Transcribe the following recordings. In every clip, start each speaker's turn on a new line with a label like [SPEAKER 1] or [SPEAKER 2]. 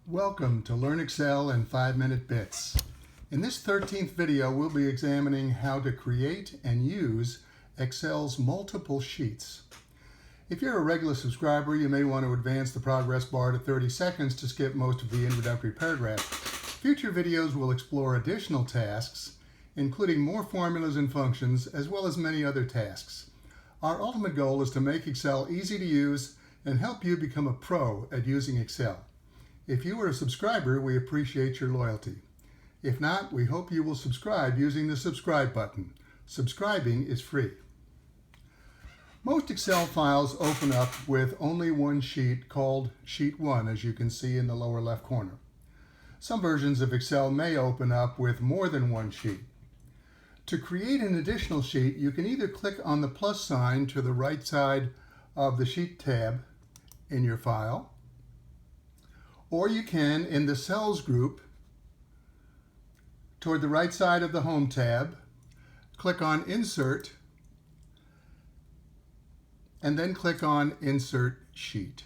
[SPEAKER 1] Welcome to Learn Excel in 5-Minute Bits. In this 13th video, we'll be examining how to create and use Excel's multiple sheets. If you're a regular subscriber, you may want to advance the progress bar to 30 seconds to skip most of the introductory paragraph. Future videos will explore additional tasks, including more formulas and functions, as well as many other tasks. Our ultimate goal is to make Excel easy to use and help you become a pro at using Excel. If you are a subscriber, we appreciate your loyalty. If not, we hope you will subscribe using the subscribe button. Subscribing is free. Most Excel files open up with only one sheet called Sheet 1, as you can see in the lower left corner. Some versions of Excel may open up with more than one sheet. To create an additional sheet, you can either click on the plus sign to the right side of the Sheet tab in your file, or you can, in the Cells group, toward the right side of the Home tab, click on Insert, and then click on Insert Sheet.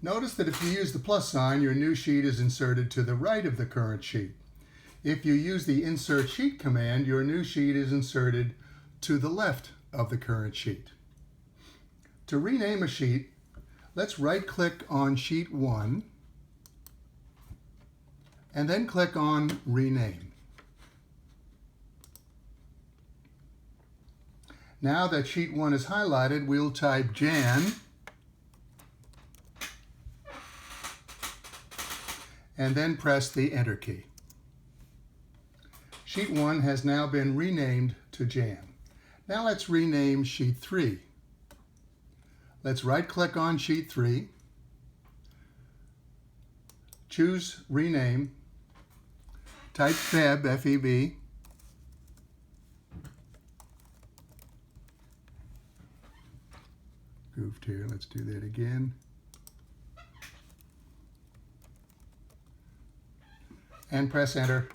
[SPEAKER 1] Notice that if you use the plus sign, your new sheet is inserted to the right of the current sheet. If you use the Insert Sheet command, your new sheet is inserted to the left of the current sheet. To rename a sheet, let's right-click on Sheet 1 and then click on Rename. Now that Sheet 1 is highlighted, we'll type Jan and then press the Enter key. Sheet 1 has now been renamed to Jan. Now let's rename Sheet 3. Let's right-click on Sheet 3, choose Rename, type Feb, F-E-B, goofed here, let's do that again, and press Enter,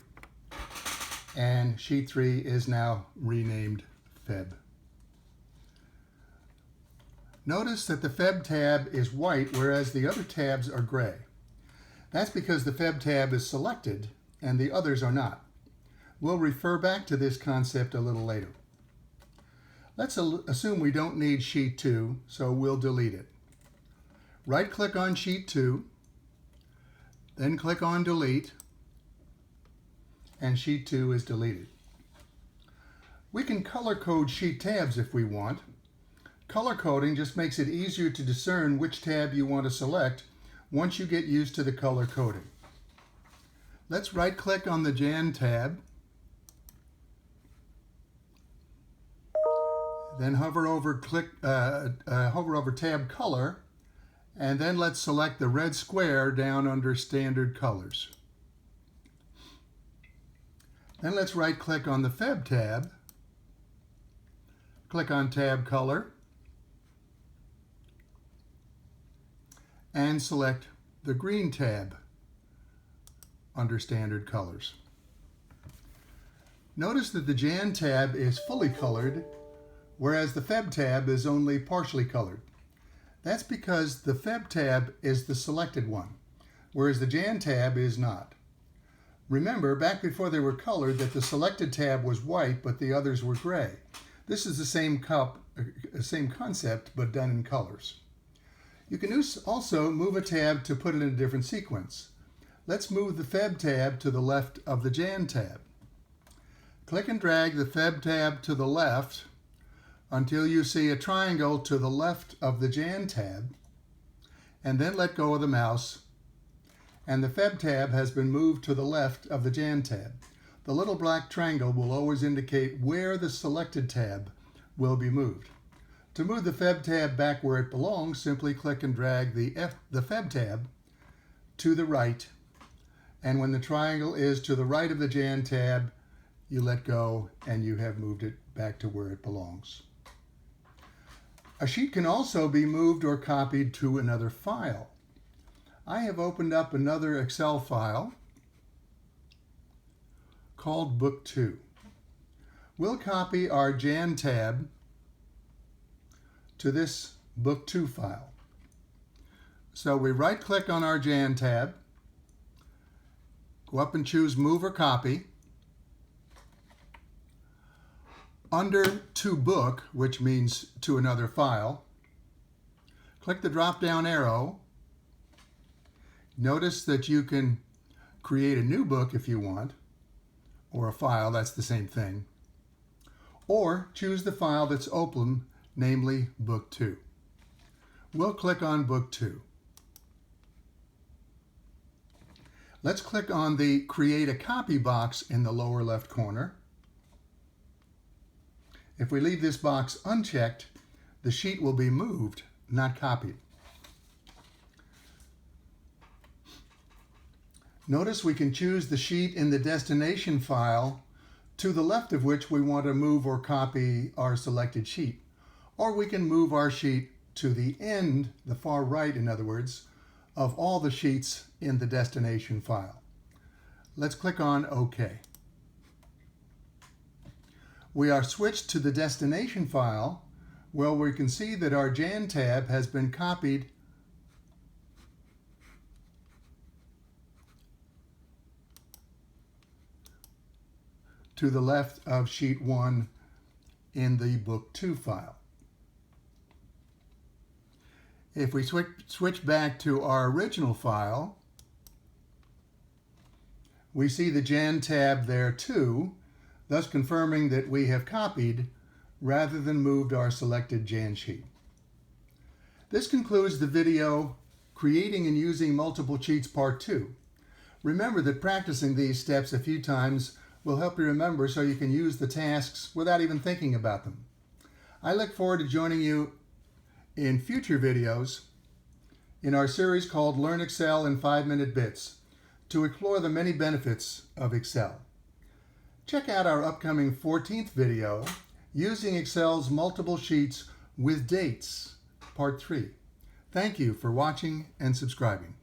[SPEAKER 1] and Sheet 3 is now renamed Feb. Notice that the Feb tab is white, whereas the other tabs are gray. That's because the Feb tab is selected and the others are not. We'll refer back to this concept a little later. Let's assume we don't need Sheet 2, so we'll delete it. Right-click on Sheet 2, then click on Delete, and Sheet 2 is deleted. We can color code sheet tabs if we want. Color coding just makes it easier to discern which tab you want to select once you get used to the color coding. Let's right-click on the Jan tab, then hover over Tab Color, and then let's select the red square down under Standard Colors. Then let's right-click on the Feb tab, click on Tab Color, and select the green tab under Standard Colors. Notice that the Jan tab is fully colored, whereas the Feb tab is only partially colored. That's because the Feb tab is the selected one, whereas the Jan tab is not. Remember, back before they were colored, that the selected tab was white, but the others were gray. This is the same concept, but done in colors. You can also move a tab to put it in a different sequence. Let's move the Feb tab to the left of the Jan tab. Click and drag the Feb tab to the left until you see a triangle to the left of the Jan tab, and then let go of the mouse, and the Feb tab has been moved to the left of the Jan tab. The little black triangle will always indicate where the selected tab will be moved. To move the Feb tab back where it belongs, simply click and drag the Feb tab to the right, and when the triangle is to the right of the Jan tab, you let go and you have moved it back to where it belongs. A sheet can also be moved or copied to another file. I have opened up another Excel file called Book 2. We'll copy our Jan tab to this Book 2 file. So we right-click on our Jan tab, go up and choose Move or Copy. Under To Book, which means to another file, click the drop-down arrow. Notice that you can create a new book if you want, or a file, that's the same thing. Or choose the file that's open, namely Book 2. We'll click on Book 2. Let's click on the Create a Copy box in the lower left corner. If we leave this box unchecked, the sheet will be moved, not copied. Notice we can choose the sheet in the destination file to the left of which we want to move or copy our selected sheet. Or we can move our sheet to the end, the far right in other words, of all the sheets in the destination file. Let's click on OK. We are switched to the destination file where we can see that our Jan tab has been copied to the left of sheet 1 in the Book 2 file. If we switch back to our original file, we see the Jan tab there too, thus confirming that we have copied rather than moved our selected Jan sheet. This concludes the video, Creating and Using Multiple Sheets Part 2. Remember that practicing these steps a few times will help you remember so you can use the tasks without even thinking about them. I look forward to joining you in future videos in our series called Learn Excel in 5-Minute Bits to explore the many benefits of Excel. Check out our upcoming 14th video, Using Excel's Multiple Sheets with Dates, Part 3. Thank you for watching and subscribing.